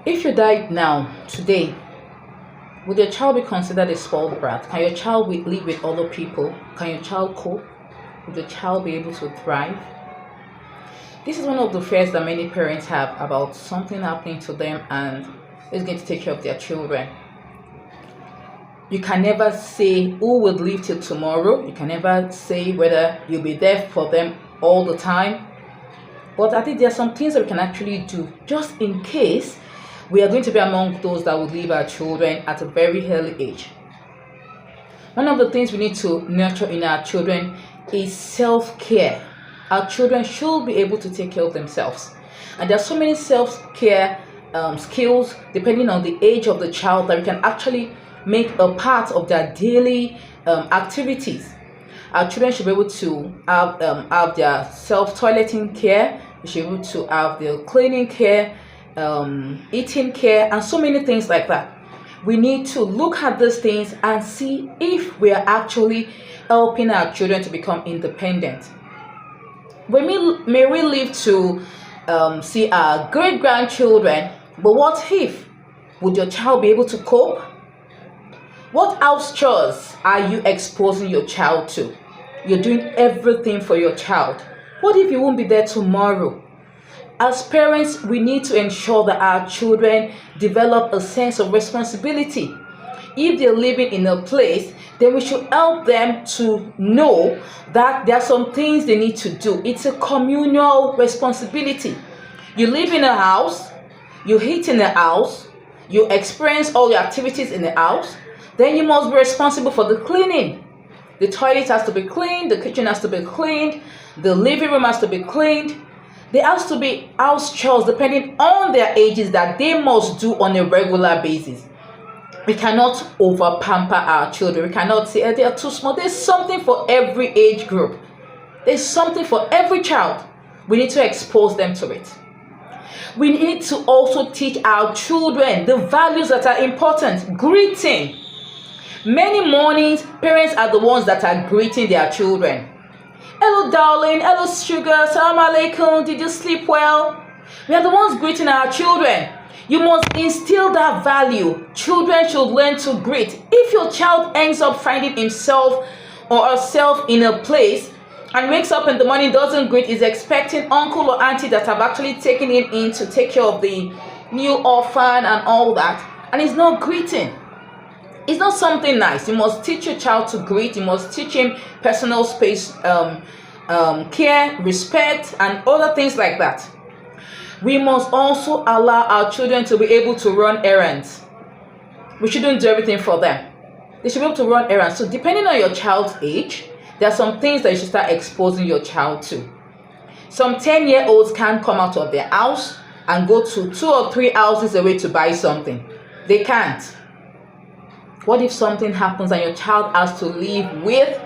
If you died now, today, would your child be considered a spoiled brat? Can your child live with other people? Can your child cope? Would your child be able to thrive? This is one of the fears that many parents have about something happening to them and is going to take care of their children. You can never say who will live till tomorrow. You can never say whether you'll be there for them all the time. But I think there are some things that we can actually do just in case we are going to be among those that will leave our children at a very early age. One of the things we need to nurture in our children is self-care. Our children should be able to take care of themselves. And there are so many self-care skills, depending on the age of the child, that we can actually make a part of their daily activities. Our children should be able to have their self-toileting care. They should be able to have their cleaning care, eating care, and so many things like that. We need to look at these things and see if we are actually helping our children to become independent. May we live to see our great-grandchildren, but what if? Would your child be able to cope? What house chores are you exposing your child to? You're doing everything for your child. What if you won't be there tomorrow? As parents, we need to ensure that our children develop a sense of responsibility. If they're living in a place, then we should help them to know that there are some things they need to do. It's a communal responsibility. You live in a house, you eat in the house, you experience all your activities in the house, then you must be responsible for the cleaning. The toilet has to be cleaned, the kitchen has to be cleaned, the living room has to be cleaned. There has to be house chores depending on their ages that they must do on a regular basis. We cannot over pamper our children. We cannot say they are too small. There's something for every age group. There's something for every child. We need to expose them to it. We need to also teach our children the values that are important. Greeting. Many mornings, parents are the ones that are greeting their children. Hello, darling. Hello, sugar. Salam alaikum. Did you sleep well? We are the ones greeting our children. You must instill that value. Children should learn to greet. If your child ends up finding himself or herself in a place and wakes up in the morning, doesn't greet, is expecting uncle or auntie that have actually taken him in to take care of the new orphan and all that, and he's not greeting, it's not something nice. You must teach your child to greet. You must teach him personal space, care, respect, and other things like that. We must also allow our children to be able to run errands. We shouldn't do everything for them. They should be able to run errands. So depending on your child's age, there are some things that you should start exposing your child to. Some 10-year-olds can't come out of their house and go to 2 or 3 houses away to buy something. They can't. What if something happens and your child has to live with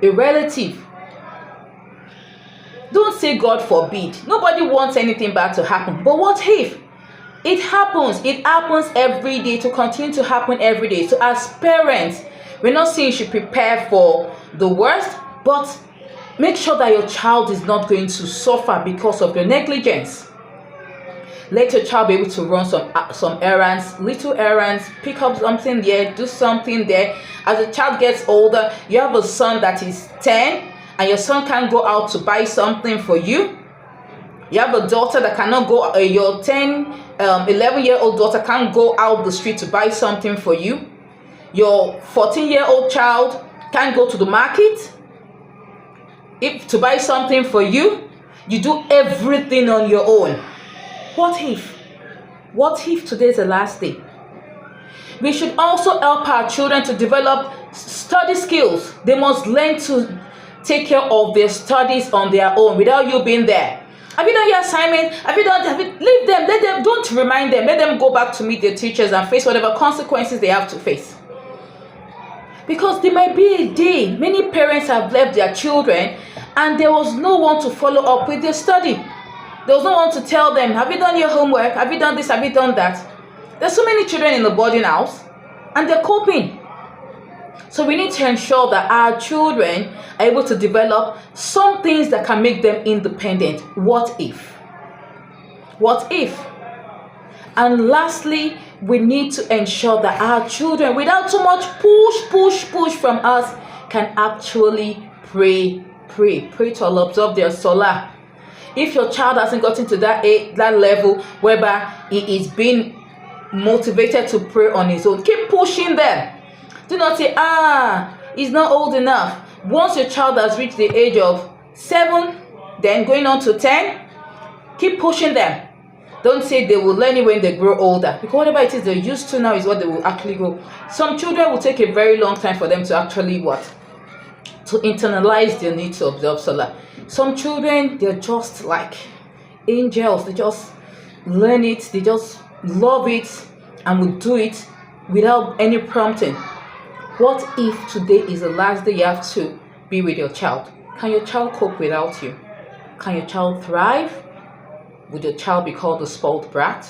a relative? Don't say God forbid. Nobody wants anything bad to happen. But what if? It happens. It happens every day, to continue to happen every day. So as parents, we're not saying you should prepare for the worst, but make sure that your child is not going to suffer because of your negligence. Let your child be able to run some errands, little errands, pick up something there, do something there. As the child gets older, you have a son that is 10, and your son can't go out to buy something for you. You have a daughter that cannot go, your 10, 11-year-old daughter can't go out the street to buy something for you. Your 14-year-old child can't go to the market to buy something for you. You do everything on your own. What if? What if today's the last day? We should also help our children to develop study skills. They must learn to take care of their studies on their own without you being there. Have you done your assignment? Leave them. Let them. Don't remind them. Let them go back to meet their teachers and face whatever consequences they have to face. Because there might be a day many parents have left their children and there was no one to follow up with their study. There was no one to tell them, have you done your homework? Have you done this? Have you done that? There's so many children in the boarding house and they're coping. So we need to ensure that our children are able to develop some things that can make them independent. What if? What if? And lastly, we need to ensure that our children, without too much push from us, can actually pray to Allah, observe their salah. If your child hasn't gotten to that level whereby he is being motivated to pray on his own, keep pushing them. Do not say, he's not old enough. Once your child has reached the age of 7, then going on to 10, keep pushing them. Don't say they will learn it when they grow older, because whatever it is they're used to now is what they will actually go. Some children will take a very long time for them to actually to internalize their need to observe salah. Some children, they're just like angels. They just learn it, they just love it, and will do it without any prompting. What if today is the last day you have to be with your child? Can your child cope without you? Can your child thrive? Would your child be called a spoiled brat?